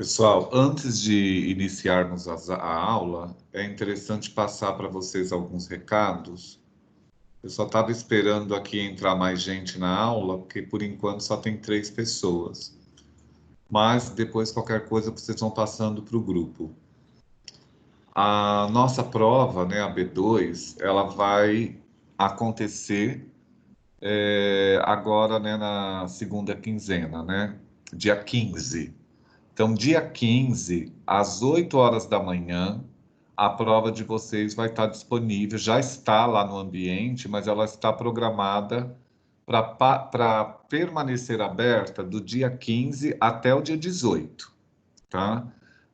Pessoal, antes de iniciarmos a aula, é interessante passar para vocês alguns recados. Eu só estava esperando aqui entrar mais gente na aula, porque por enquanto só tem 3 pessoas. Mas depois, qualquer coisa, vocês vão passando para o grupo. A nossa prova, né, a B2, ela vai acontecer agora, né, na segunda quinzena, né? Dia 15. Então, dia 15, às 8 horas da manhã, a prova de vocês vai estar disponível, já está lá no ambiente, mas ela está programada para permanecer aberta do dia 15 até o dia 18, tá?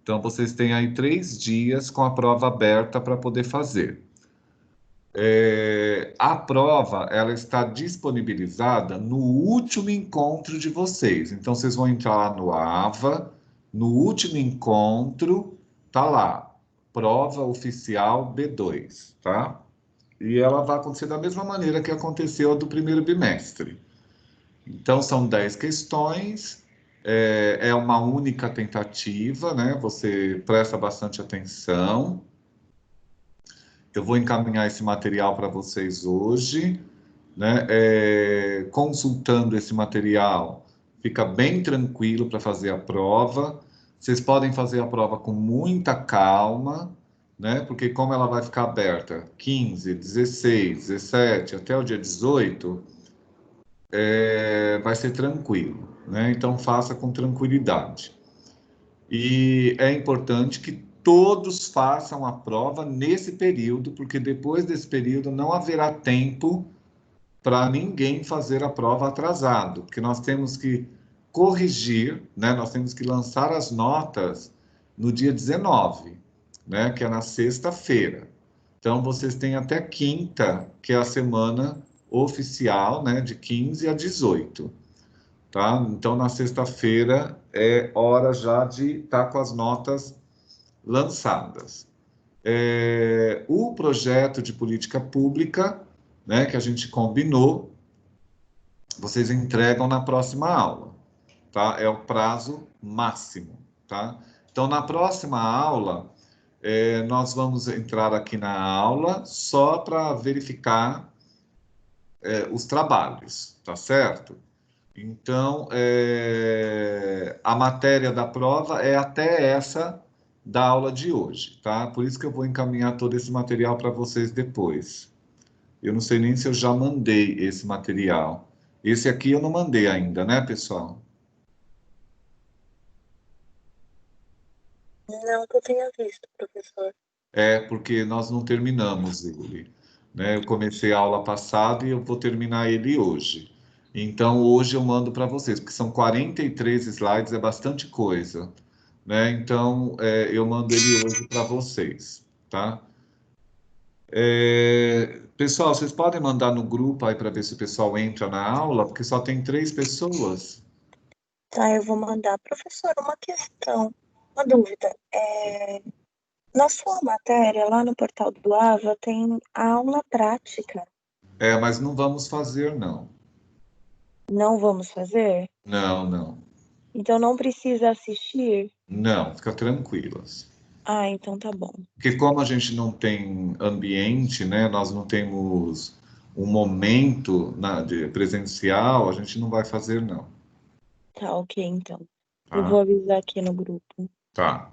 Então, vocês têm aí 3 dias com a prova aberta para poder fazer. A prova, ela está disponibilizada no último encontro de vocês. Então, vocês vão entrar lá no AVA, no último encontro, tá lá, prova oficial B2, tá? E ela vai acontecer da mesma maneira que aconteceu a do primeiro bimestre. Então, são 10 questões, é uma única tentativa, né? Você presta bastante atenção. Eu vou encaminhar esse material para vocês hoje, né? Consultando esse material, fica bem tranquilo para fazer a prova. Vocês podem fazer a prova com muita calma, né? Porque como ela vai ficar aberta 15, 16, 17 até o dia 18, vai ser tranquilo, né? Então faça com tranquilidade. E é importante que todos façam a prova nesse período, porque depois desse período não haverá tempo para ninguém fazer a prova atrasado, porque nós temos que corrigir, né? Nós temos que lançar as notas no dia 19, né? Que é na sexta-feira. Então, vocês têm até quinta, que é a semana oficial, né? De 15 a 18. Tá? Então, na sexta-feira é hora já de estar com as notas lançadas. O projeto de política pública, né, que a gente combinou, vocês entregam na próxima aula, tá? É o prazo máximo, tá? Então, na próxima aula, nós vamos entrar aqui na aula só para verificar os trabalhos, tá certo? Então, a matéria da prova é até essa da aula de hoje, tá? Por isso que eu vou encaminhar todo esse material para vocês depois. Eu não sei nem se eu já mandei esse material. Esse aqui eu não mandei ainda, né, pessoal? Não que eu tenha visto, professor. É porque nós não terminamos ele, né? Eu comecei a aula passada e eu vou terminar ele hoje. Então, hoje eu mando para vocês, porque são 43 slides, é bastante coisa, né? Então, eu mando ele hoje para vocês, tá? Pessoal, vocês podem mandar no grupo aí para ver se o pessoal entra na aula, porque só tem 3 pessoas. Tá, eu vou mandar. Professor, uma questão, uma dúvida. Na sua matéria, lá no portal do AVA, tem aula prática. Mas não vamos fazer, não. Não vamos fazer? Não, não. Então não precisa assistir? Não, fica tranquilas. Ah, então tá bom. Porque como a gente não tem ambiente, né, nós não temos um momento de presencial, a gente não vai fazer, não. Tá, ok, então. Eu Tá? vou avisar aqui no grupo. Tá.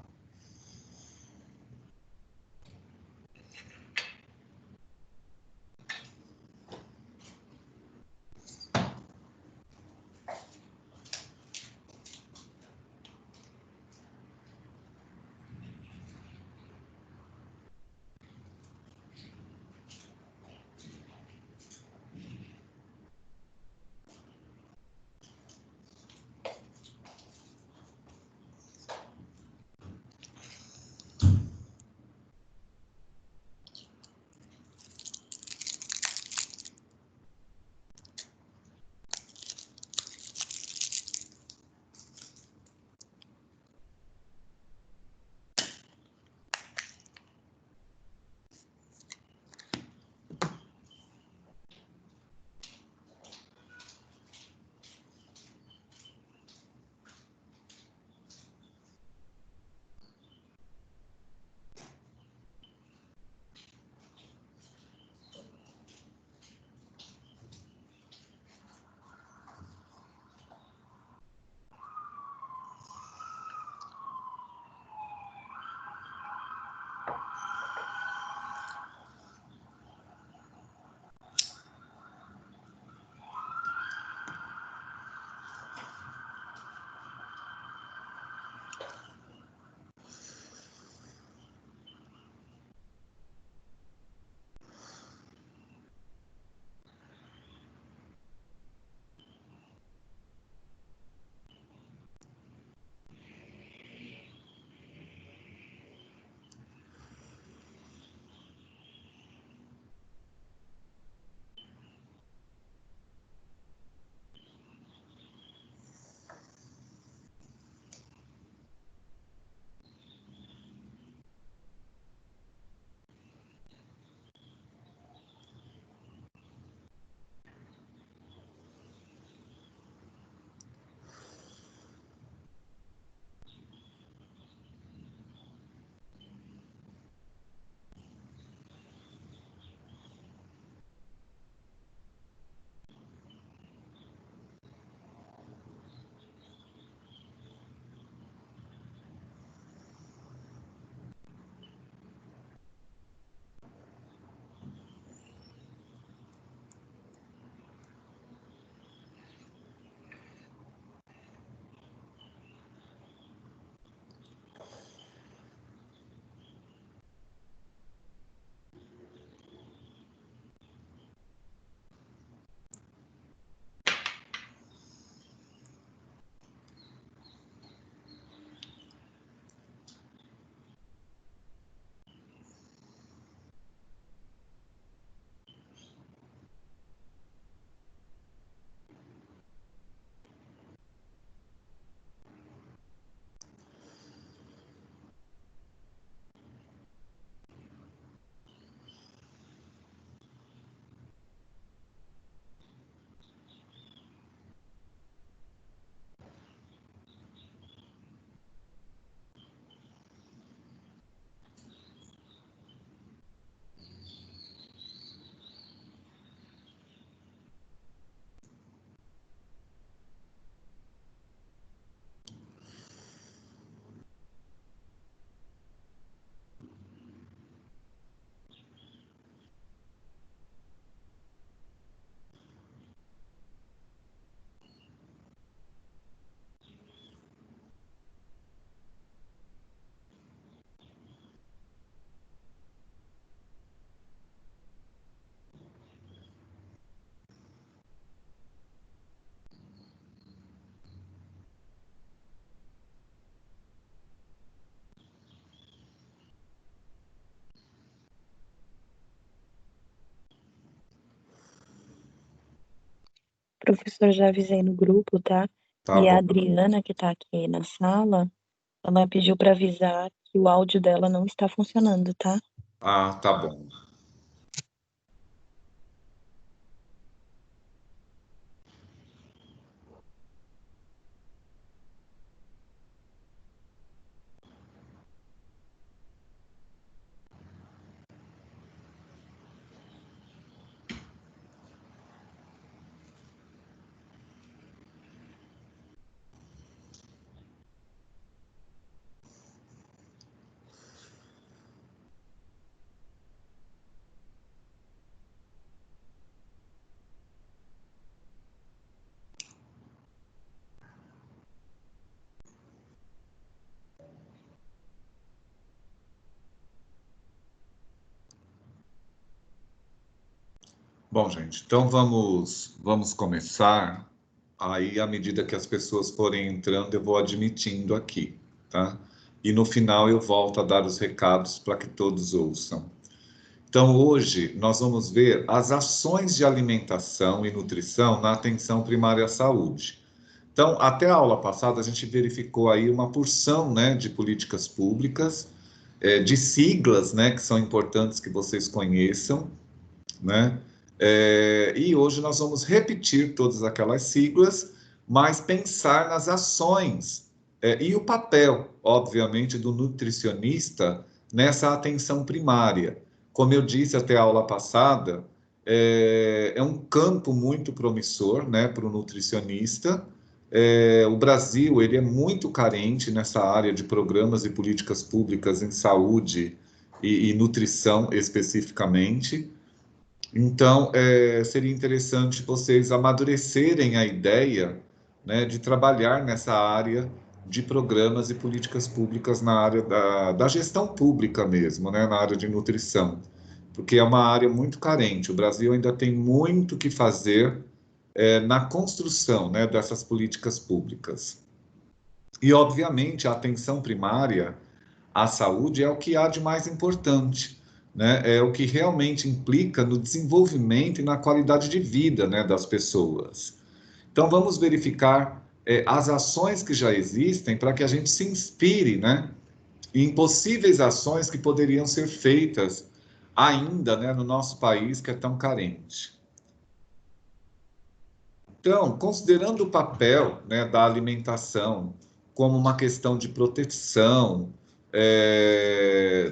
professor, já avisei no grupo, tá? Tá E a bom. Adriana, que tá aqui na sala, ela pediu para avisar que o áudio dela não está funcionando, tá? Ah, tá bom. Bom, gente, então vamos começar. Aí, à medida que as pessoas forem entrando, eu vou admitindo aqui, tá? E no final eu volto a dar os recados para que todos ouçam. Então, hoje nós vamos ver as ações de alimentação e nutrição na atenção primária à saúde. Então, até a aula passada, a gente verificou aí uma porção, né, de políticas públicas, de siglas, né, que são importantes que vocês conheçam, né? E hoje nós vamos repetir todas aquelas siglas, mas pensar nas ações e o papel, obviamente, do nutricionista nessa atenção primária. Como eu disse até a aula passada, é um campo muito promissor, né, para o nutricionista. O Brasil ele é muito carente nessa área de programas e políticas públicas em saúde e nutrição especificamente. Então, seria interessante vocês amadurecerem a ideia, né, de trabalhar nessa área de programas e políticas públicas na área da gestão pública mesmo, né, na área de nutrição, porque é uma área muito carente. O Brasil ainda tem muito que fazer, na construção, né, dessas políticas públicas. E, obviamente, a atenção primária à saúde é o que há de mais importante, né? É o que realmente implica no desenvolvimento e na qualidade de vida, né, das pessoas. Então, vamos verificar as ações que já existem para que a gente se inspire, né, em possíveis ações que poderiam ser feitas ainda, né, no nosso país que é tão carente. Então, considerando o papel, né, da alimentação como uma questão de proteção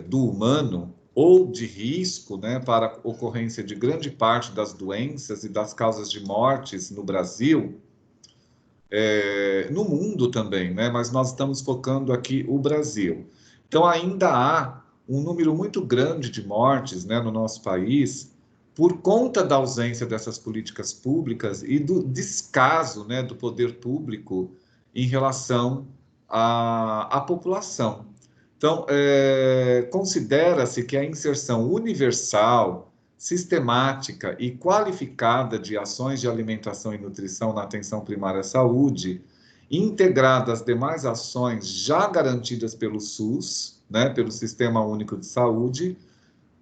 do humano ou de risco, né, para a ocorrência de grande parte das doenças e das causas de mortes no Brasil, no mundo também, né, mas nós estamos focando aqui o Brasil. Então, ainda há um número muito grande de mortes, né, no nosso país por conta da ausência dessas políticas públicas e do descaso, né, do poder público em relação à população. Então, considera-se que a inserção universal, sistemática e qualificada de ações de alimentação e nutrição na atenção primária à saúde, integrada às demais ações já garantidas pelo SUS, né, pelo Sistema Único de Saúde,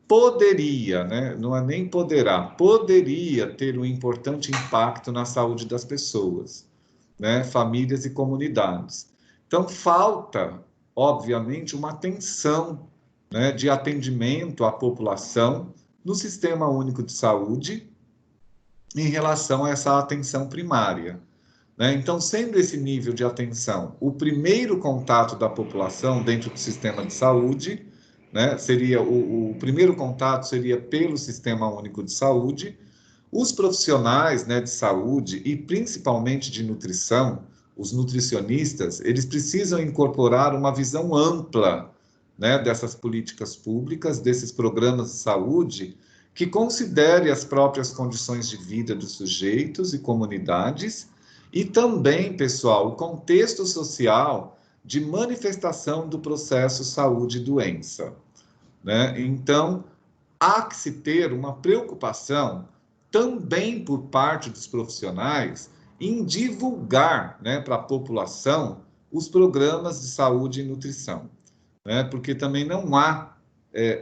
poderia, né, não é nem poderá, poderia ter um importante impacto na saúde das pessoas, né, famílias e comunidades. Então, falta, obviamente, uma atenção, né, de atendimento à população no Sistema Único de Saúde em relação a essa atenção primária, né? Então, sendo esse nível de atenção o primeiro contato da população dentro do sistema de saúde, né, seria o primeiro contato seria pelo Sistema Único de Saúde, os profissionais, né, de saúde e principalmente de nutrição, os nutricionistas, eles precisam incorporar uma visão ampla, né, dessas políticas públicas, desses programas de saúde, que considere as próprias condições de vida dos sujeitos e comunidades e também, pessoal, o contexto social de manifestação do processo saúde e doença, né? Então, há que se ter uma preocupação também por parte dos profissionais em divulgar, né, para a população os programas de saúde e nutrição, né? Porque também não há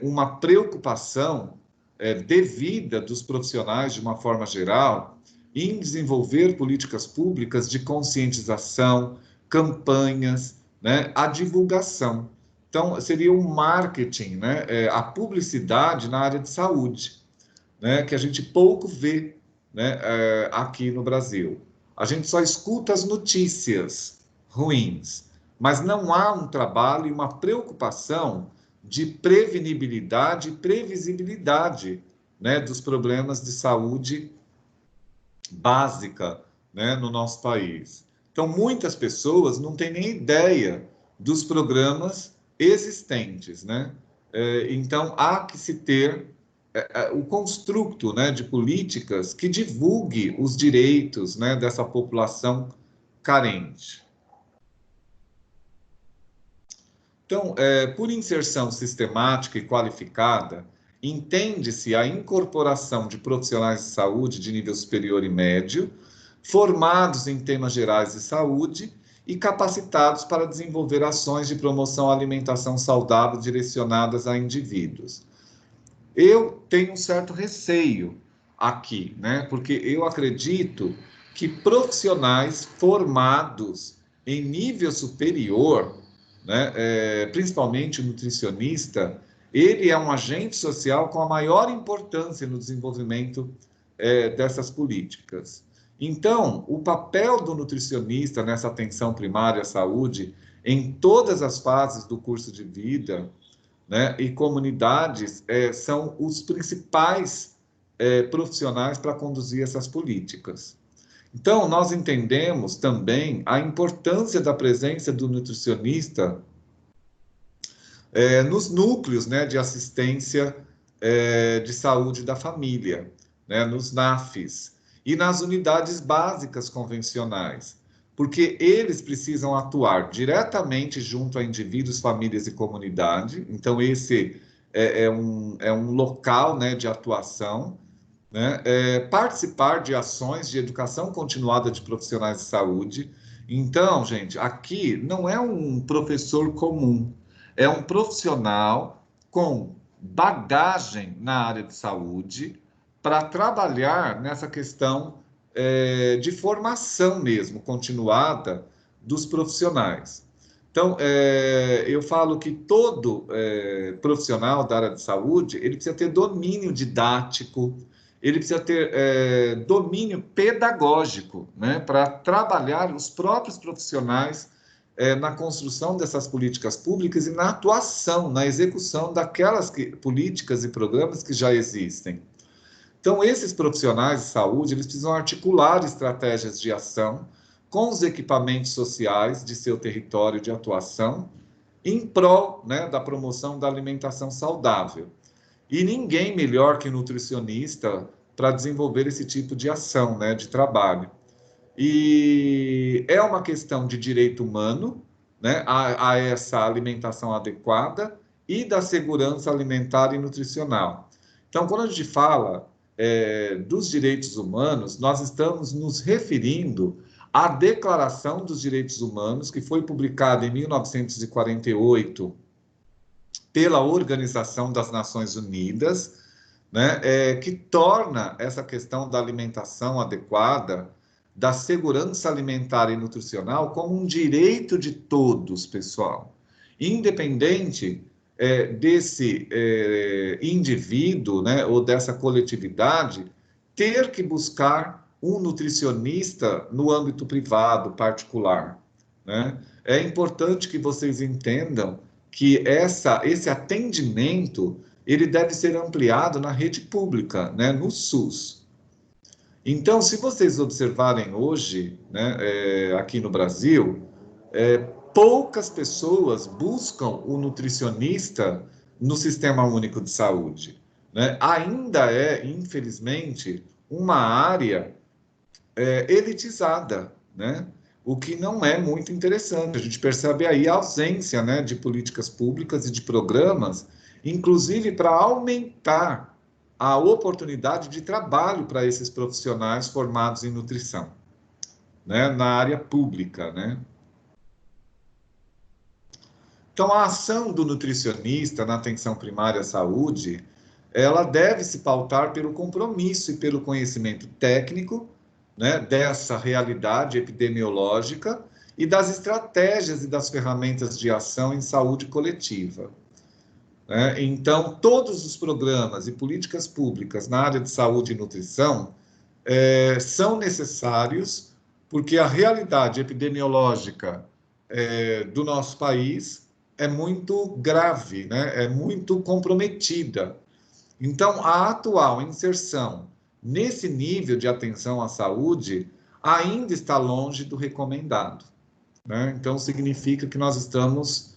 uma preocupação devida dos profissionais de uma forma geral em desenvolver políticas públicas de conscientização, campanhas, né, a divulgação. Então, seria o marketing, né, a publicidade na área de saúde, né, que a gente pouco vê, né, aqui no Brasil. A gente só escuta as notícias ruins, mas não há um trabalho e uma preocupação de prevenibilidade e previsibilidade, né, dos problemas de saúde básica, né, no nosso país. Então, muitas pessoas não têm nem ideia dos programas existentes, né? Então, há que se ter o construto, né, de políticas que divulgue os direitos, né, dessa população carente. Então, por inserção sistemática e qualificada, entende-se a incorporação de profissionais de saúde de nível superior e médio, formados em temas gerais de saúde e capacitados para desenvolver ações de promoção à alimentação saudável direcionadas a indivíduos. Eu tenho um certo receio aqui, né? Porque eu acredito que profissionais formados em nível superior, né, principalmente o nutricionista, ele é um agente social com a maior importância no desenvolvimento dessas políticas. Então, o papel do nutricionista nessa atenção primária à saúde, em todas as fases do curso de vida, né, e comunidades são os principais profissionais para conduzir essas políticas. Então, nós entendemos também a importância da presença do nutricionista nos núcleos, né, de assistência de saúde da família, né, nos NAFs, e nas unidades básicas convencionais, porque eles precisam atuar diretamente junto a indivíduos, famílias e comunidade. Então, esse é um local, né, de atuação, né, participar de ações de educação continuada de profissionais de saúde. Então, gente, aqui não é um professor comum, é um profissional com bagagem na área de saúde para trabalhar nessa questão de formação mesmo, continuada dos profissionais. Então, eu falo que todo profissional da área de saúde, ele precisa ter domínio didático, ele precisa ter domínio pedagógico, né, para trabalhar os próprios profissionais na construção dessas políticas públicas e na atuação, na execução daquelas políticas e programas que já existem. Então, esses profissionais de saúde, eles precisam articular estratégias de ação com os equipamentos sociais de seu território de atuação, em prol, né, da promoção da alimentação saudável. E ninguém melhor que nutricionista para desenvolver esse tipo de ação, né, de trabalho. E é uma questão de direito humano, né, a essa alimentação adequada e da segurança alimentar e nutricional. Então, quando a gente fala dos direitos humanos, nós estamos nos referindo à Declaração dos Direitos Humanos, que foi publicada em 1948 pela Organização das Nações Unidas, né, que torna essa questão da alimentação adequada, da segurança alimentar e nutricional, como um direito de todos, pessoal. Independente desse indivíduo, né, ou dessa coletividade, ter que buscar um nutricionista no âmbito privado, particular, né? É importante que vocês entendam que esse atendimento ele deve ser ampliado na rede pública, né, no SUS. Então, se vocês observarem hoje, né, aqui no Brasil, poucas pessoas buscam o nutricionista no Sistema Único de Saúde, né? Ainda infelizmente, uma área elitizada, né? O que não é muito interessante. A gente percebe aí a ausência, né, de políticas públicas e de programas, inclusive para aumentar a oportunidade de trabalho para esses profissionais formados em nutrição, né, na área pública, né? Então, a ação do nutricionista na atenção primária à saúde, ela deve se pautar pelo compromisso e pelo conhecimento técnico, né, dessa realidade epidemiológica e das estratégias e das ferramentas de ação em saúde coletiva. Né? Então, todos os programas e políticas públicas na área de saúde e nutrição são necessários porque a realidade epidemiológica do nosso país é muito grave, né? É muito comprometida. Então, a atual inserção nesse nível de atenção à saúde ainda está longe do recomendado. Né? Então, significa que nós estamos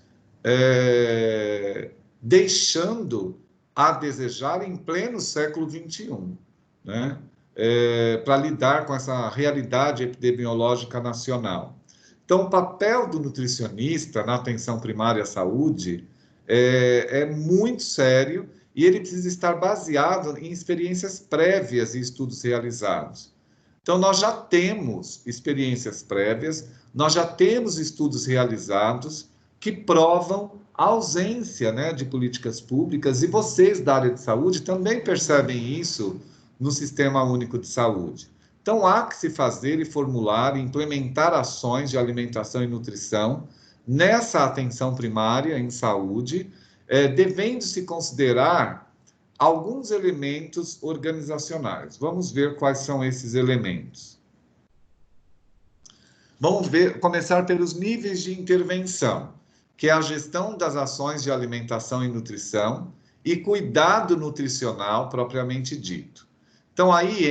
deixando a desejar em pleno século XXI, né? Para lidar com essa realidade epidemiológica nacional. Então, o papel do nutricionista na atenção primária à saúde é muito sério e ele precisa estar baseado em experiências prévias e estudos realizados. Então, nós já temos experiências prévias, nós já temos estudos realizados que provam a ausência, né, de políticas públicas, e vocês da área de saúde também percebem isso no Sistema Único de Saúde. Então, há que se fazer e formular e implementar ações de alimentação e nutrição nessa atenção primária em saúde, devendo-se considerar alguns elementos organizacionais. Vamos ver quais são esses elementos. Vamos começar pelos níveis de intervenção, que é a gestão das ações de alimentação e nutrição e cuidado nutricional propriamente dito. Então, aí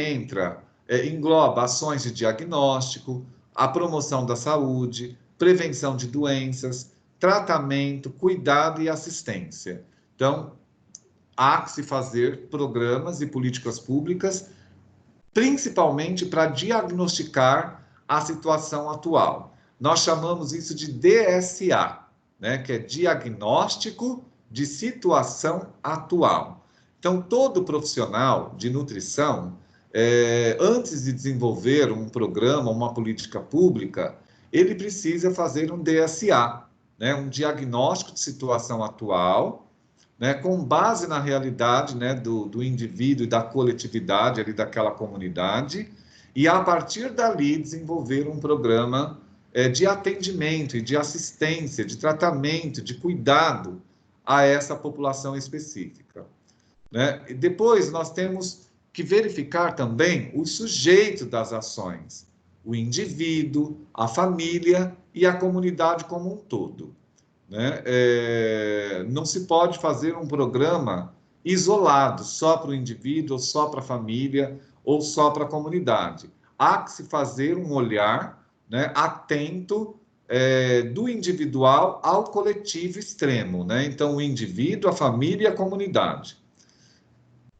engloba ações de diagnóstico, a promoção da saúde, prevenção de doenças, tratamento, cuidado e assistência. Então, há que se fazer programas e políticas públicas, principalmente para diagnosticar a situação atual. Nós chamamos isso de DSA, né, que é Diagnóstico de Situação Atual. Então, todo profissional de nutrição, antes de desenvolver um programa, uma política pública, ele precisa fazer um DSA, né, um Diagnóstico de Situação Atual, né, com base na realidade, né, do indivíduo e da coletividade ali daquela comunidade, e a partir dali desenvolver um programa de atendimento e de assistência, de tratamento, de cuidado a essa população específica. Né? E depois nós temos que verificar também o sujeito das ações, o indivíduo, a família e a comunidade como um todo. Né? Não se pode fazer um programa isolado, só para o indivíduo, ou só para a família, ou só para a comunidade. Há que se fazer um olhar, né, atento do individual ao coletivo extremo. Né? Então, o indivíduo, a família e a comunidade.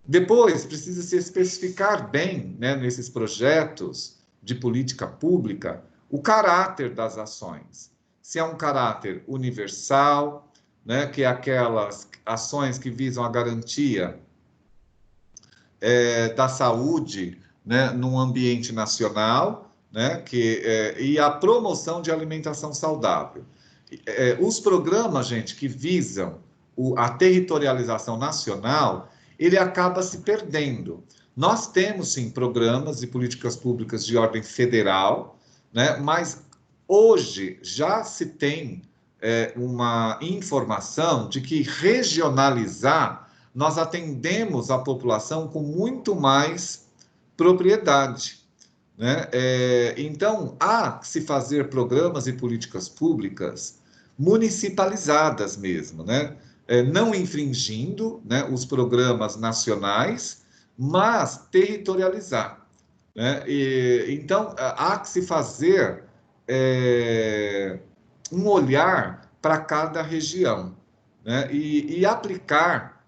Depois, precisa se especificar bem, né, nesses projetos de política pública, o caráter das ações. Se é um caráter universal, né, que é aquelas ações que visam a garantia da saúde, né, num ambiente nacional, né, e a promoção de alimentação saudável. Os programas, gente, que visam a territorialização nacional, ele acaba se perdendo. Nós temos, sim, programas e políticas públicas de ordem federal, né, mas hoje já se tem uma informação de que regionalizar, nós atendemos a população com muito mais propriedade. Né? Então, há que se fazer programas e políticas públicas municipalizadas mesmo, né? Não infringindo, né, os programas nacionais, mas territorializar. Né? Então, há que se fazer um olhar para cada região, né? E aplicar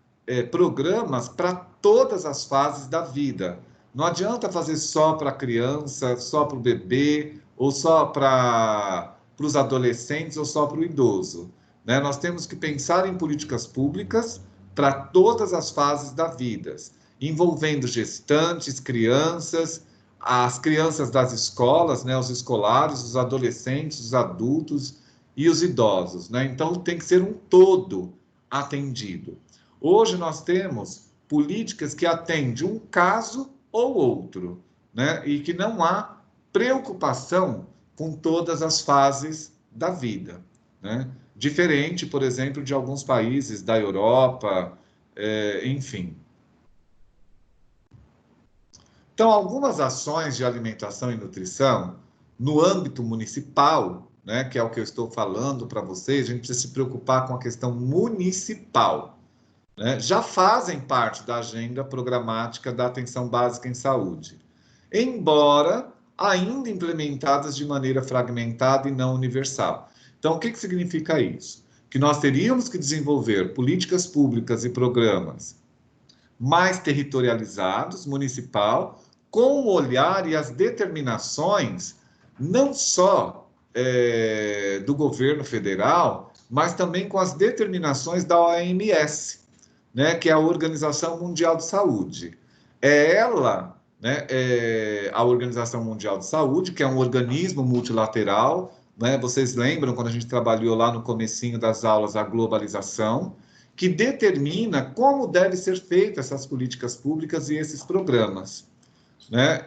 programas para todas as fases da vida. Não adianta fazer só para a criança, só para o bebê, ou só para os adolescentes, ou só para o idoso. Né? Nós temos que pensar em políticas públicas para todas as fases da vida, envolvendo gestantes, crianças, as crianças das escolas, né, os escolares, os adolescentes, os adultos e os idosos. Né? Então, tem que ser um todo atendido. Hoje nós temos políticas que atendem um caso ou outro, né? E que não há preocupação com todas as fases da vida, né? Diferente, por exemplo, de alguns países da Europa, enfim. Então, algumas ações de alimentação e nutrição no âmbito municipal, né, que é o que eu estou falando para vocês, a gente precisa se preocupar com a questão municipal, né, já fazem parte da agenda programática da atenção básica em saúde, embora ainda implementadas de maneira fragmentada e não universal. Então, o que significa isso? Que nós teríamos que desenvolver políticas públicas e programas mais territorializados, municipal, com o olhar e as determinações não só do governo federal, mas também com as determinações da OMS, né, que é a Organização Mundial de Saúde. É ela, né, a Organização Mundial de Saúde, que é um organismo multilateral, né, vocês lembram quando a gente trabalhou lá no comecinho das aulas a globalização, que determina como devem ser feitas essas políticas públicas e esses programas, né?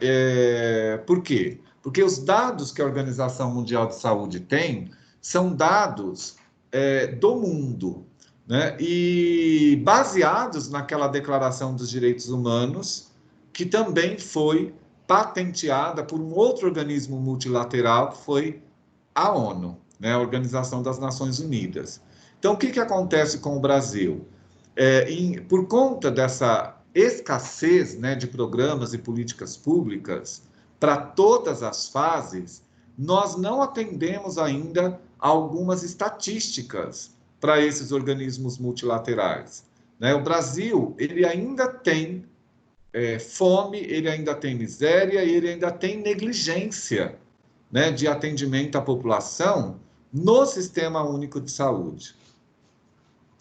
Por quê? Porque os dados que a Organização Mundial de Saúde tem são dados do mundo, né? E baseados naquela Declaração dos Direitos Humanos, que também foi patenteada por um outro organismo multilateral, que foi a ONU, né? A Organização das Nações Unidas. Então, o que acontece com o Brasil? Por conta dessa escassez, né, de programas e políticas públicas para todas as fases, nós não atendemos ainda a algumas estatísticas para esses organismos multilaterais, né? O Brasil, ele ainda tem fome, ele ainda tem miséria e ele ainda tem negligência, né, de atendimento à população no Sistema Único de Saúde.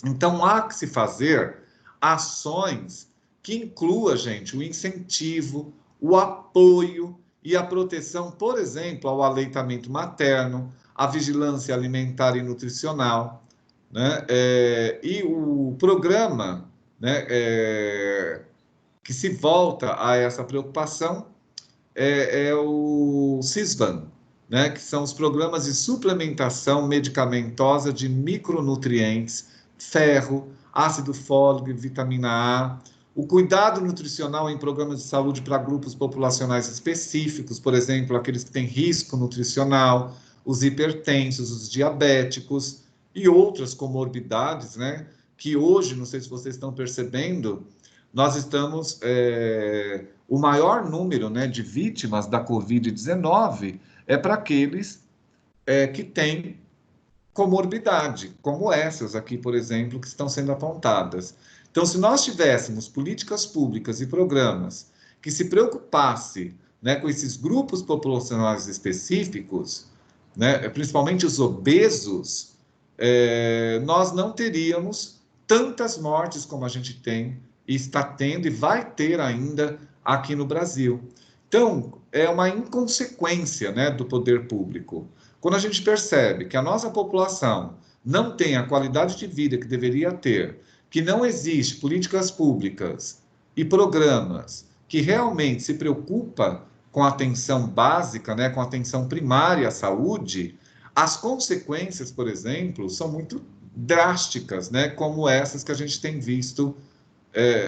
Então, há que se fazer ações que inclua, gente, o incentivo, o apoio e a proteção, por exemplo, ao aleitamento materno, à vigilância alimentar e nutricional, né? E o programa, né, que se volta a essa preocupação é o CISVAN, né, que são os programas de suplementação medicamentosa de micronutrientes, ferro, ácido fólico, vitamina A, o cuidado nutricional em programas de saúde para grupos populacionais específicos, por exemplo, aqueles que têm risco nutricional, os hipertensos, os diabéticos e outras comorbidades, né, que hoje, não sei se vocês estão percebendo, nós estamos, o maior número, né, de vítimas da Covid-19 é para aqueles que têm comorbidade, como essas aqui, por exemplo, que estão sendo apontadas. Então, se nós tivéssemos políticas públicas e programas que se preocupassem, né, com esses grupos populacionais específicos, né, principalmente os obesos, nós não teríamos tantas mortes como a gente tem e está tendo e vai ter ainda aqui no Brasil. Então, é uma inconsequência, né, do poder público. Quando a gente percebe que a nossa população não tem a qualidade de vida que deveria ter, que não existe políticas públicas e programas que realmente se preocupa com a atenção básica, né, com a atenção primária à saúde, as consequências, por exemplo, são muito drásticas, né, como essas que a gente tem visto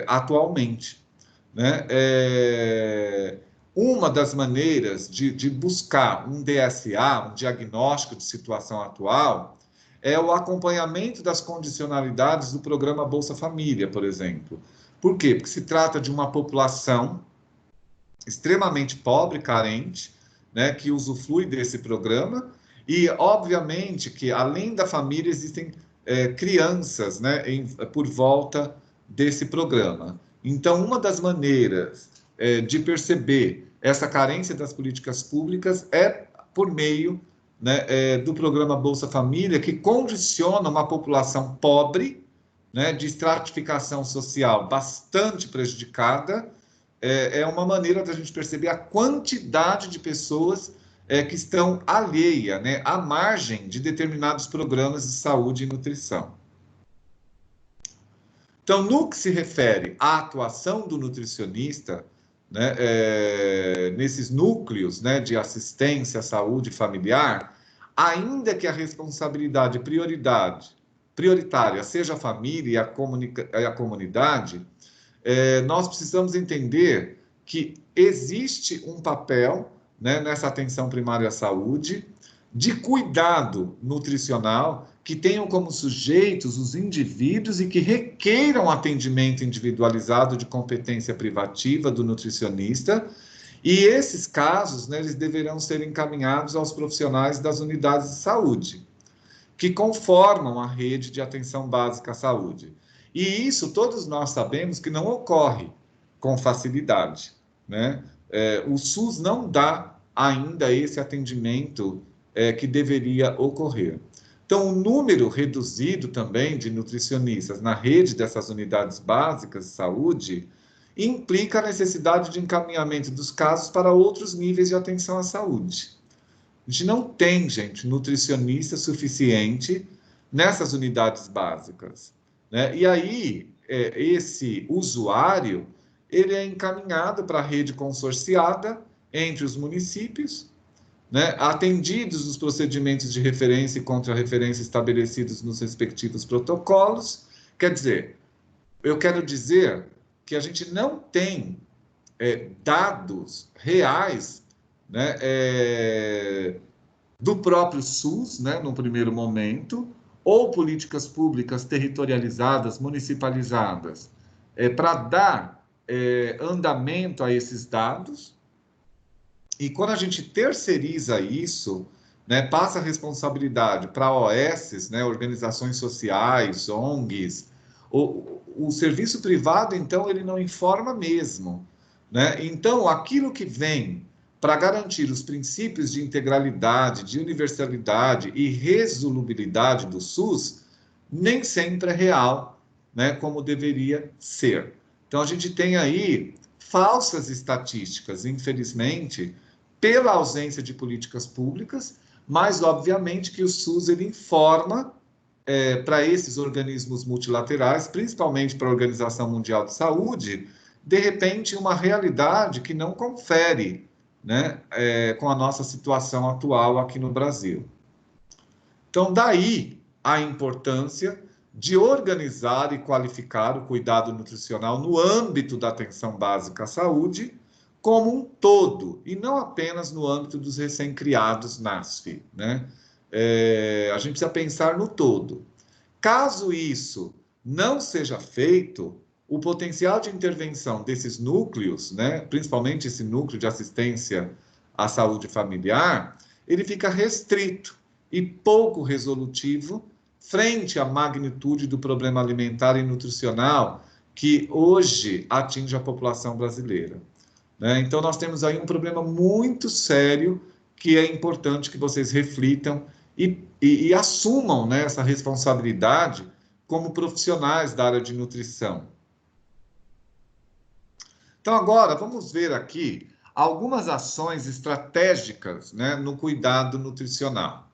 atualmente, né? Uma das maneiras de buscar um DSA, um diagnóstico de situação atual, é o acompanhamento das condicionalidades do programa Bolsa Família, por exemplo. Por quê? Porque se trata de uma população extremamente pobre, carente, né, que usufrui desse programa, e, obviamente, que, além da família, existem crianças, né, por volta desse programa. Então, uma das maneiras de perceber essa carência das políticas públicas é por meio, né, do programa Bolsa Família, que condiciona uma população pobre, né, de estratificação social bastante prejudicada. É uma maneira da gente perceber a quantidade de pessoas que estão alheia, né, à margem de determinados programas de saúde e nutrição. Então, no que se refere à atuação do nutricionista, né, nesses núcleos, né, de assistência à saúde familiar, ainda que a responsabilidade prioritária seja a família e a comunidade, nós precisamos entender que existe um papel, né, nessa atenção primária à saúde, de cuidado nutricional, que tenham como sujeitos os indivíduos e que requeiram atendimento individualizado de competência privativa do nutricionista. E esses casos, né, eles deverão ser encaminhados aos profissionais das unidades de saúde, que conformam a rede de atenção básica à saúde. E isso todos nós sabemos que não ocorre com facilidade, né? O SUS não dá ainda esse atendimento que deveria ocorrer. Então, o número reduzido também de nutricionistas na rede dessas unidades básicas de saúde implica a necessidade de encaminhamento dos casos para outros níveis de atenção à saúde. A gente não tem, gente, nutricionista suficiente nessas unidades básicas, né? E aí, esse usuário, ele é encaminhado para a rede consorciada entre os municípios, né? Atendidos os procedimentos de referência e contra-referência estabelecidos nos respectivos protocolos. Quer dizer, eu quero dizer que a gente não tem dados reais, né, do próprio SUS, né, no primeiro momento, ou políticas públicas territorializadas, municipalizadas, para dar andamento a esses dados. E quando a gente terceiriza isso, né, passa a responsabilidade para OSs, né, organizações sociais, ONGs, o serviço privado, então, ele não informa mesmo, né? Então, aquilo que vem para garantir os princípios de integralidade, de universalidade e resolubilidade do SUS, nem sempre é real, né, como deveria ser. Então, a gente tem aí falsas estatísticas, infelizmente, pela ausência de políticas públicas, mas, obviamente, que o SUS ele informa para esses organismos multilaterais, principalmente para a Organização Mundial de Saúde, de repente, uma realidade que não confere, né, com a nossa situação atual aqui no Brasil. Então, daí a importância de organizar e qualificar o cuidado nutricional no âmbito da atenção básica à saúde, como um todo, e não apenas no âmbito dos recém-criados NASF, né? A gente precisa pensar no todo. Caso isso não seja feito, o potencial de intervenção desses núcleos, né, principalmente esse núcleo de assistência à saúde familiar, ele fica restrito e pouco resolutivo frente à magnitude do problema alimentar e nutricional que hoje atinge a população brasileira, né? Então, nós temos aí um problema muito sério que é importante que vocês reflitam e assumam, né, essa responsabilidade como profissionais da área de nutrição. Então, agora, vamos ver aqui algumas ações estratégicas, né, no cuidado nutricional.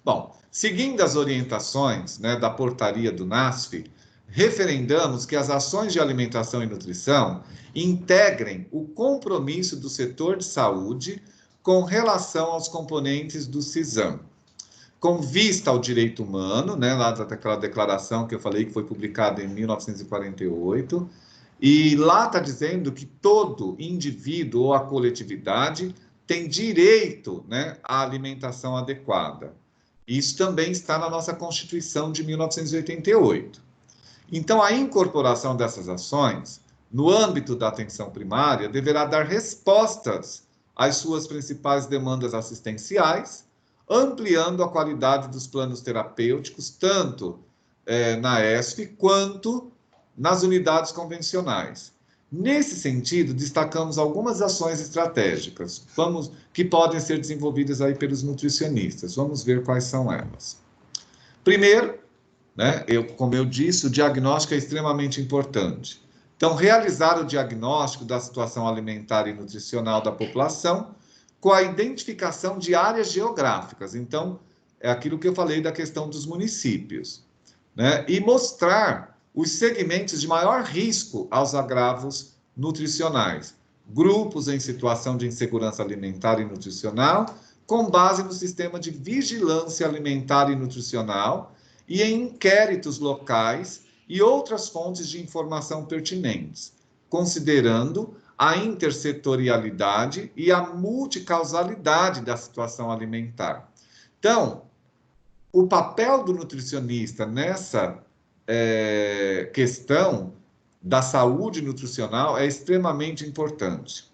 Bom, seguindo as orientações, né, da portaria do NASF, referendamos que as ações de alimentação e nutrição integrem o compromisso do setor de saúde com relação aos componentes do CISAM, com vista ao direito humano, né, lá daquela declaração que eu falei que foi publicada em 1948, e lá está dizendo que todo indivíduo ou a coletividade tem direito, né, à alimentação adequada. Isso também está na nossa Constituição de 1988. Então, a incorporação dessas ações, no âmbito da atenção primária, deverá dar respostas às suas principais demandas assistenciais, ampliando a qualidade dos planos terapêuticos, tanto na ESF quanto nas unidades convencionais. Nesse sentido, destacamos algumas ações estratégicas que podem ser desenvolvidas aí pelos nutricionistas. Vamos ver quais são elas. Primeiro, né, como eu disse, o diagnóstico é extremamente importante. Então, realizar o diagnóstico da situação alimentar e nutricional da população com a identificação de áreas geográficas. Então, é aquilo que eu falei da questão dos municípios, né? E mostrar os segmentos de maior risco aos agravos nutricionais, grupos em situação de insegurança alimentar e nutricional, com base no sistema de vigilância alimentar e nutricional e em inquéritos locais e outras fontes de informação pertinentes, considerando a intersetorialidade e a multicausalidade da situação alimentar. Então, o papel do nutricionista nessa questão da saúde nutricional é extremamente importante.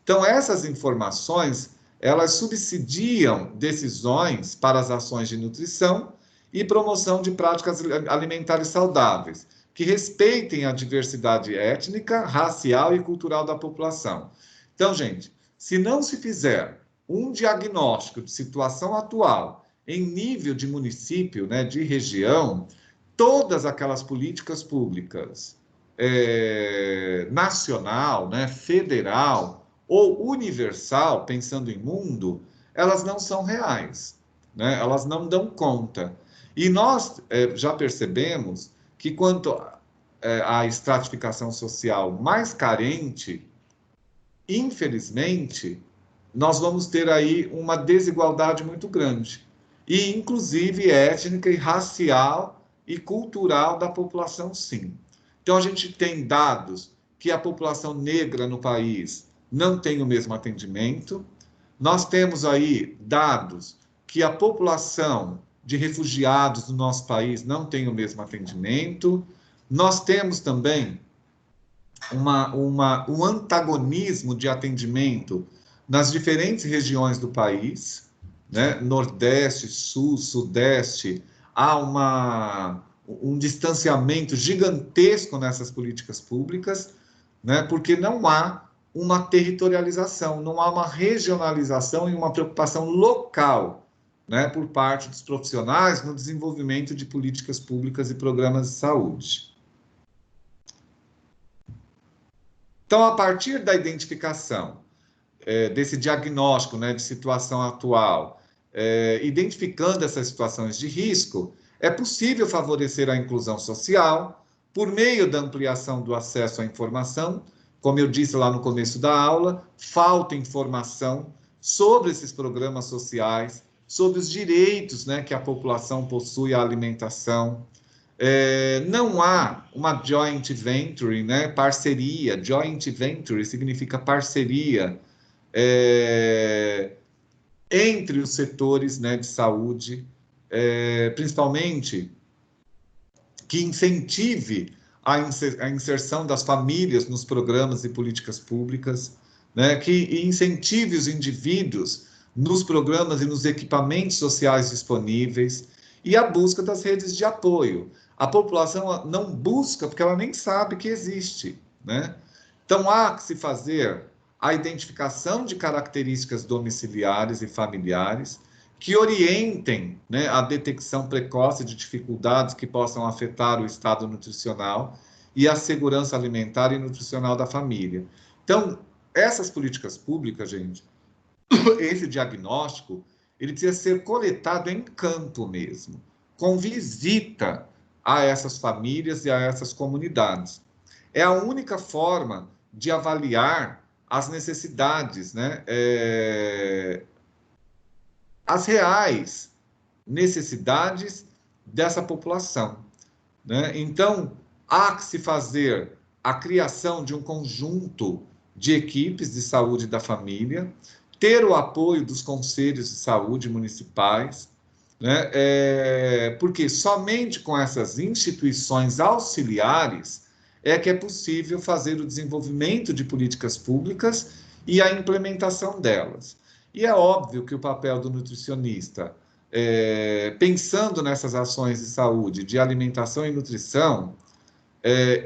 Então, essas informações, elas subsidiam decisões para as ações de nutrição e promoção de práticas alimentares saudáveis, que respeitem a diversidade étnica, racial e cultural da população. Então, gente, se não se fizer um diagnóstico de situação atual em nível de município, né, de região, todas aquelas políticas públicas nacional, né, federal ou universal, pensando em mundo, elas não são reais, né? Elas não dão conta. E nós já percebemos que quanto à estratificação social mais carente, infelizmente, nós vamos ter aí uma desigualdade muito grande, e inclusive étnica e racial e cultural da população, sim. Então, a gente tem dados que a população negra no país não tem o mesmo atendimento. Nós temos aí dados que a população de refugiados no nosso país não tem o mesmo atendimento. Nós temos também um antagonismo de atendimento nas diferentes regiões do país, né? Nordeste, Sul, Sudeste, há um distanciamento gigantesco nessas políticas públicas, né? Porque não há uma territorialização, não há uma regionalização e uma preocupação local, né, por parte dos profissionais no desenvolvimento de políticas públicas e programas de saúde. Então, a partir da identificação desse diagnóstico, né, de situação atual, identificando essas situações de risco, é possível favorecer a inclusão social por meio da ampliação do acesso à informação. Como eu disse lá no começo da aula, falta informação sobre esses programas sociais, sobre os direitos, né, que a população possui à alimentação. Não há uma joint venture, né, parceria. Joint venture significa parceria entre os setores, né, de saúde, principalmente que incentive a inserção das famílias nos programas e políticas públicas, né, que incentive os indivíduos nos programas e nos equipamentos sociais disponíveis e a busca das redes de apoio. A população não busca porque ela nem sabe que existe, né? Então, há que se fazer a identificação de características domiciliares e familiares que orientem, né, a detecção precoce de dificuldades que possam afetar o estado nutricional e a segurança alimentar e nutricional da família. Então, essas políticas públicas, gente, esse diagnóstico, ele precisa ser coletado em campo mesmo, com visita a essas famílias e a essas comunidades. É a única forma de avaliar as necessidades, né, as reais necessidades dessa população, né? Então, há que se fazer a criação de um conjunto de equipes de saúde da família, ter o apoio dos conselhos de saúde municipais, né? Porque somente com essas instituições auxiliares é que é possível fazer o desenvolvimento de políticas públicas e a implementação delas. E é óbvio que o papel do nutricionista, pensando nessas ações de saúde, de alimentação e nutrição,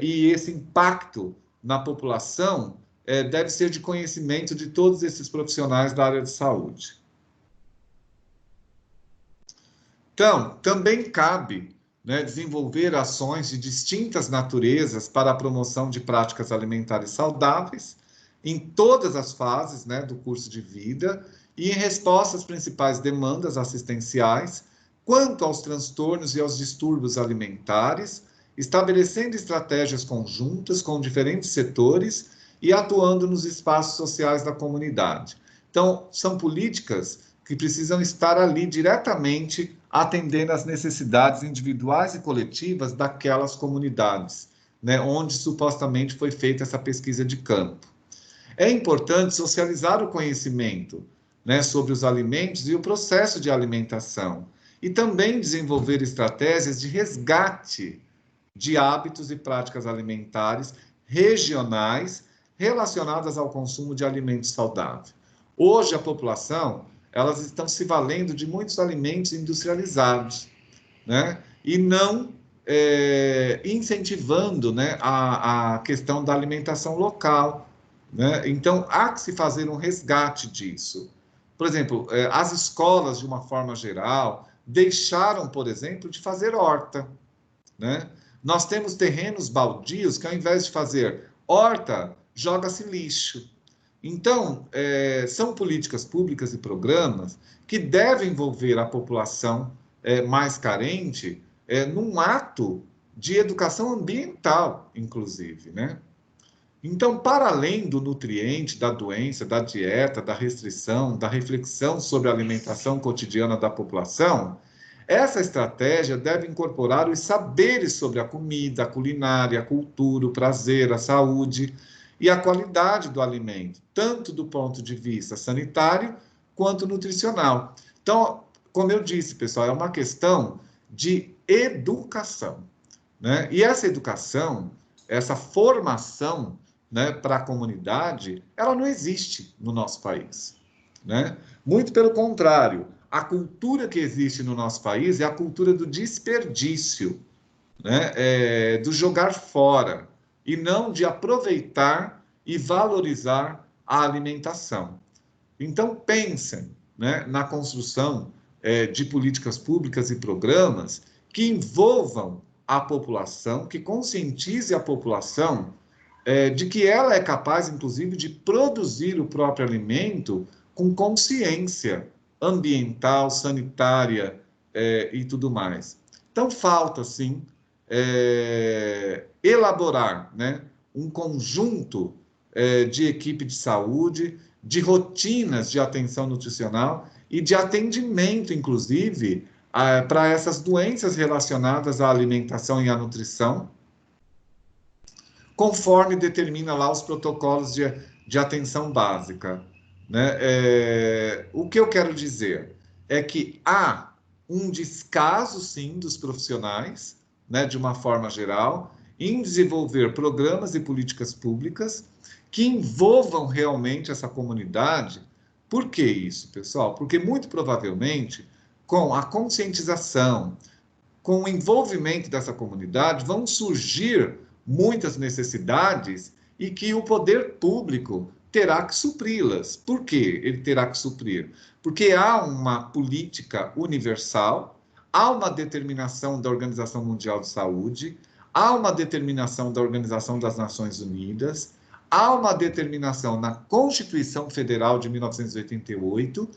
e esse impacto na população, deve ser de conhecimento de todos esses profissionais da área de saúde. Então, também cabe, né, desenvolver ações de distintas naturezas para a promoção de práticas alimentares saudáveis em todas as fases, né, do curso de vida e em resposta às principais demandas assistenciais quanto aos transtornos e aos distúrbios alimentares estabelecendo estratégias conjuntas com diferentes setores e atuando nos espaços sociais da comunidade. Então, são políticas que precisam estar ali diretamente atendendo às necessidades individuais e coletivas daquelas comunidades, né, onde supostamente foi feita essa pesquisa de campo. É importante socializar o conhecimento, né, sobre os alimentos e o processo de alimentação, e também desenvolver estratégias de resgate de hábitos e práticas alimentares regionais relacionadas ao consumo de alimentos saudáveis. Hoje, a população, elas estão se valendo de muitos alimentos industrializados, né? E não incentivando, né, a questão da alimentação local, né? Então, há que se fazer um resgate disso. Por exemplo, as escolas, de uma forma geral, deixaram, por exemplo, de fazer horta, né? Nós temos terrenos baldios que, ao invés de fazer horta, joga-se lixo. Então, são políticas públicas e programas que devem envolver a população mais carente num ato de educação ambiental, inclusive, né? Então, para além do nutriente, da doença, da dieta, da restrição, da reflexão sobre a alimentação cotidiana da população, essa estratégia deve incorporar os saberes sobre a comida, a culinária, a cultura, o prazer, a saúde e a qualidade do alimento, tanto do ponto de vista sanitário quanto nutricional. Então, como eu disse, pessoal, é uma questão de educação, né? E essa educação, essa formação, né, para a comunidade, ela não existe no nosso país, né? Muito pelo contrário, a cultura que existe no nosso país é a cultura do desperdício, né? Do jogar fora, e não de aproveitar e valorizar a alimentação. Então, pensem, né, na construção de políticas públicas e programas que envolvam a população, que conscientize a população de que ela é capaz, inclusive, de produzir o próprio alimento com consciência ambiental, sanitária e tudo mais. Então, falta, sim, elaborar, né, um conjunto de equipe de saúde, de rotinas de atenção nutricional e de atendimento, inclusive, para essas doenças relacionadas à alimentação e à nutrição, conforme determina lá os protocolos de atenção básica, né? O que eu quero dizer é que há um descaso, sim, dos profissionais, né, de uma forma geral, em desenvolver programas e políticas públicas que envolvam realmente essa comunidade. Por que isso, pessoal? Porque, muito provavelmente, com a conscientização, com o envolvimento dessa comunidade, vão surgir muitas necessidades e que o poder público terá que supri-las. Por que ele terá que suprir? Porque há uma política universal, há uma determinação da Organização Mundial de Saúde, há uma determinação da Organização das Nações Unidas, há uma determinação na Constituição Federal de 1988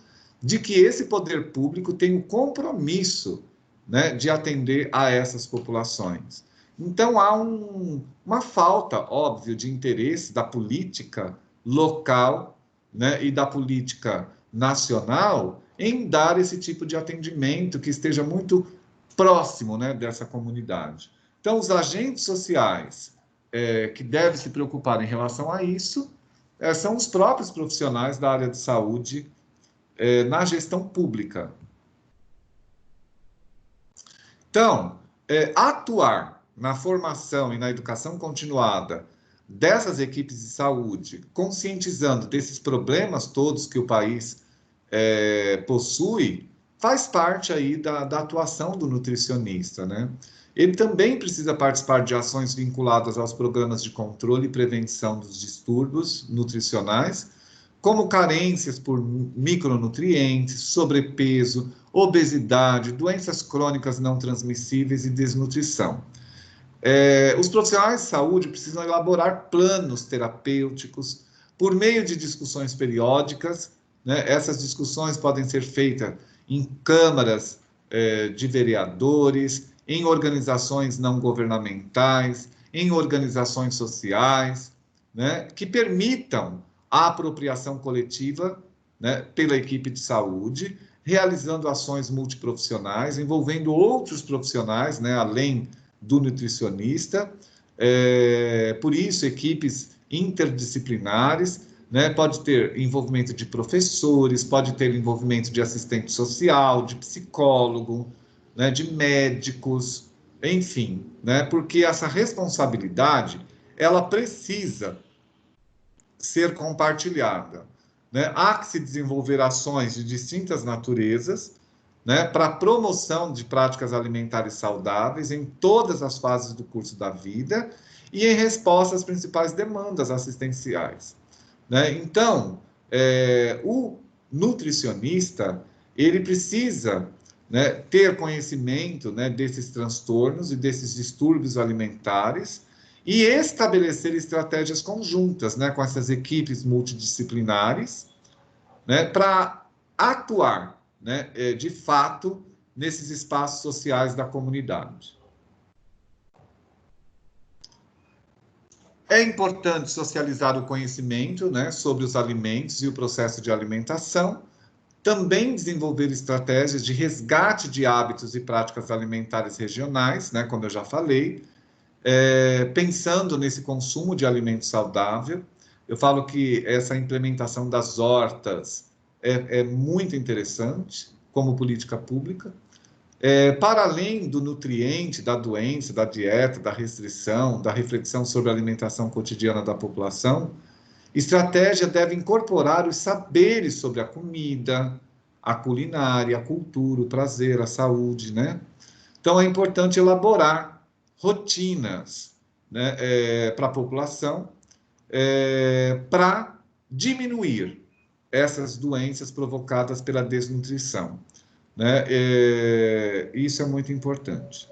de que esse poder público tem o compromisso, né, de atender a essas populações. Então, há uma falta, óbvio, de interesse da política local, né, e da política nacional em dar esse tipo de atendimento que esteja muito próximo, né, dessa comunidade. Então, os agentes sociais que devem se preocupar em relação a isso são os próprios profissionais da área de saúde na gestão pública. Então, atuar na formação e na educação continuada dessas equipes de saúde, conscientizando desses problemas todos que o país possui, faz parte aí da atuação do nutricionista, né? Ele também precisa participar de ações vinculadas aos programas de controle e prevenção dos distúrbios nutricionais, como carências por micronutrientes, sobrepeso, obesidade, doenças crônicas não transmissíveis e desnutrição. Os profissionais de saúde precisam elaborar planos terapêuticos por meio de discussões periódicas, né? Essas discussões podem ser feitas em câmaras de vereadores, em organizações não governamentais, em organizações sociais, né, que permitam a apropriação coletiva, né, pela equipe de saúde, realizando ações multiprofissionais, envolvendo outros profissionais, né, além do nutricionista. Por isso, equipes interdisciplinares, né, pode ter envolvimento de professores, pode ter envolvimento de assistente social, de psicólogo, né, de médicos, enfim, né, porque essa responsabilidade, ela precisa ser compartilhada, né? Há que se desenvolver ações de distintas naturezas, né, para a promoção de práticas alimentares saudáveis em todas as fases do curso da vida e em resposta às principais demandas assistenciais, né? Então, o nutricionista, ele precisa, né, ter conhecimento, né, desses transtornos e desses distúrbios alimentares e estabelecer estratégias conjuntas, né, com essas equipes multidisciplinares, né, para atuar, né, de fato, nesses espaços sociais da comunidade. É importante socializar o conhecimento, né, sobre os alimentos e o processo de alimentação, também desenvolver estratégias de resgate de hábitos e práticas alimentares regionais, né, como eu já falei, pensando nesse consumo de alimento saudável. Eu falo que essa implementação das hortas é muito interessante como política pública. Para além do nutriente, da doença, da dieta, da restrição, da reflexão sobre a alimentação cotidiana da população, estratégia deve incorporar os saberes sobre a comida, a culinária, a cultura, o prazer, a saúde, né? Então, é importante elaborar rotinas, né, para a população, para diminuir essas doenças provocadas pela desnutrição, né? Isso é muito importante.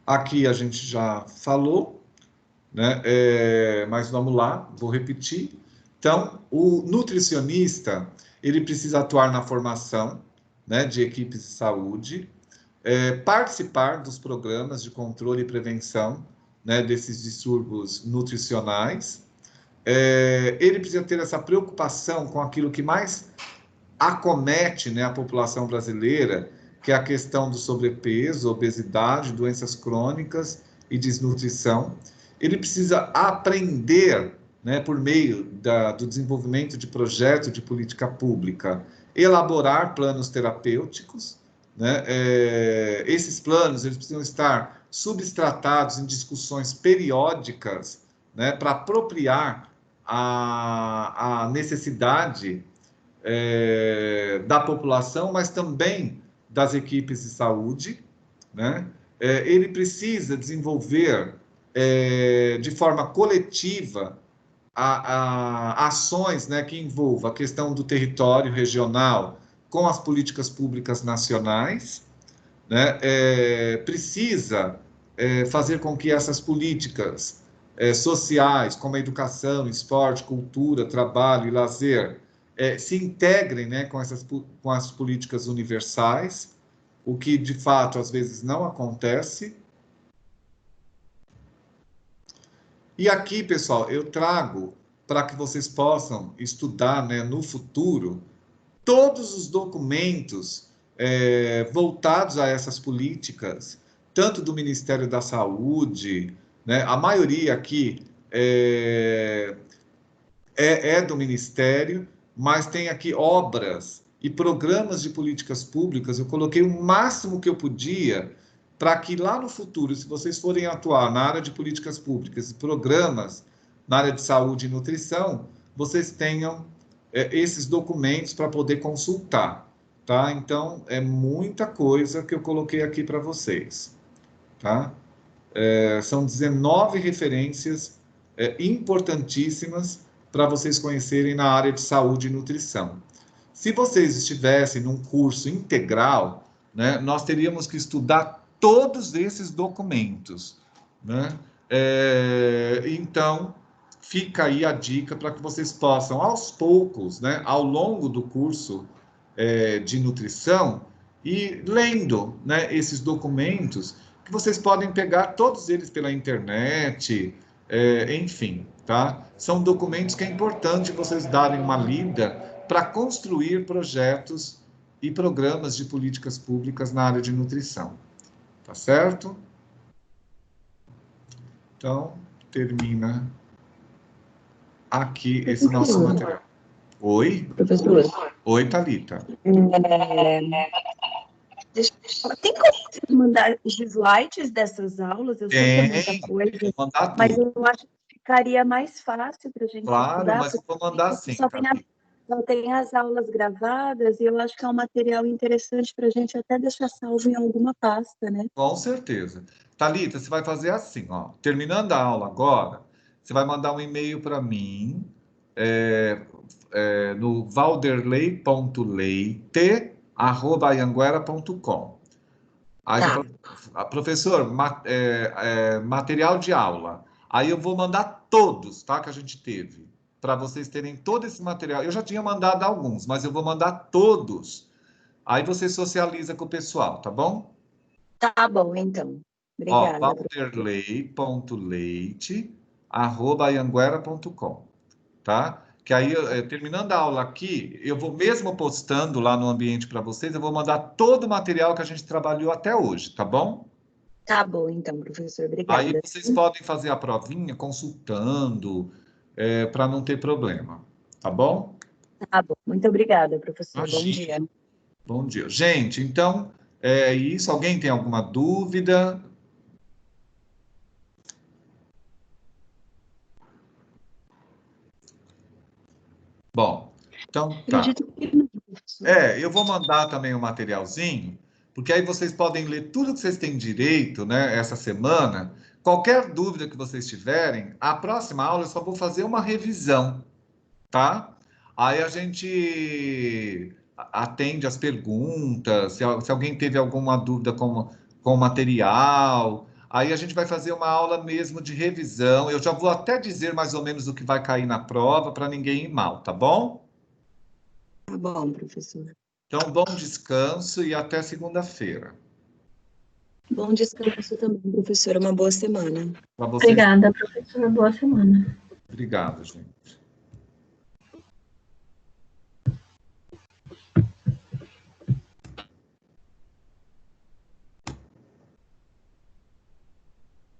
Aqui a gente já falou, né? Mas vamos lá, vou repetir. Então, o nutricionista, ele precisa atuar na formação, né, de equipes de saúde, participar dos programas de controle e prevenção, né, desses distúrbios nutricionais. Ele precisa ter essa preocupação com aquilo que mais acomete, né, a população brasileira, que é a questão do sobrepeso, obesidade, doenças crônicas e desnutrição. Ele precisa aprender, né, por meio do desenvolvimento de projetos de política pública, elaborar planos terapêuticos, né? Esses planos eles precisam estar substratados em discussões periódicas, né, para apropriar a necessidade da população, mas também das equipes de saúde, né? Ele precisa desenvolver de forma coletiva ações, né, que envolvam a questão do território regional com as políticas públicas nacionais, né? Precisa fazer com que essas políticas sociais, como a educação, esporte, cultura, trabalho e lazer, se integrem, né, com as políticas universais, o que de fato às vezes não acontece. E aqui, pessoal, eu trago para que vocês possam estudar, né, no futuro todos os documentos voltados a essas políticas, tanto do Ministério da Saúde, né, a maioria aqui é do Ministério, mas tem aqui obras e programas de políticas públicas. Eu coloquei o máximo que eu podia para que lá no futuro, se vocês forem atuar na área de políticas públicas e programas na área de saúde e nutrição, vocês tenham esses documentos para poder consultar, tá? Então, é muita coisa que eu coloquei aqui para vocês, tá? São 19 referências importantíssimas para vocês conhecerem na área de saúde e nutrição. Se vocês estivessem num curso integral, né, nós teríamos que estudar todos esses documentos, né? Então, fica aí a dica para que vocês possam, aos poucos, né, ao longo do curso de nutrição, ir lendo, né, esses documentos, que vocês podem pegar todos eles pela internet, enfim, tá? São documentos que é importante vocês darem uma lida para construir projetos e programas de políticas públicas na área de nutrição, tá certo? Então, termina aqui esse nosso material. Oi? Professor. Oi, Thalita. Tem como você mandar os slides dessas aulas? Eu sei que é muita coisa, vou mandar tudo. mas eu acho que ficaria mais fácil para a gente Claro, estudar. mas eu vou mandar sim. Só tem as aulas gravadas e eu acho que é um material interessante para a gente até deixar salvo em alguma pasta, né? Com certeza. Thalita, você vai fazer assim, ó. Terminando a aula agora, você vai mandar um e-mail para mim no valderley.leite@anhanguera.com. Aí você fala, professor, material de aula. Aí eu vou mandar todos, tá? Que a gente teve, para vocês terem todo esse material. Eu já tinha mandado alguns, mas eu vou mandar todos. Aí você socializa com o pessoal, tá bom? Tá bom, então. Ó, Obrigada. valderley.leite@anhanguera.com, tá? Que aí, terminando a aula aqui, eu vou mesmo postando lá no ambiente para vocês, eu vou mandar todo o material que a gente trabalhou até hoje, tá bom? Tá bom, então, professor. Obrigada. Aí vocês podem fazer a provinha consultando, para não ter problema, tá bom? Tá bom. Muito obrigada, professor. Imagina. Bom dia. Bom dia. Gente, então, é isso. Alguém tem alguma dúvida? Bom, então tá. Acredito que não, professor. Eu vou mandar também o materialzinho, porque aí vocês podem ler tudo que vocês têm direito, né, essa semana. Qualquer dúvida que vocês tiverem, a próxima aula eu só vou fazer uma revisão, tá? Aí a gente atende as perguntas, se alguém teve alguma dúvida com o material, aí a gente vai fazer uma aula mesmo de revisão. Eu já vou até dizer mais ou menos o que vai cair na prova, para ninguém ir mal, tá bom? Tá bom, professor. Então, bom descanso e até segunda-feira. Bom descanso também, professor. Uma boa semana. Para vocês. Obrigada, professor. Boa semana. Obrigado, gente.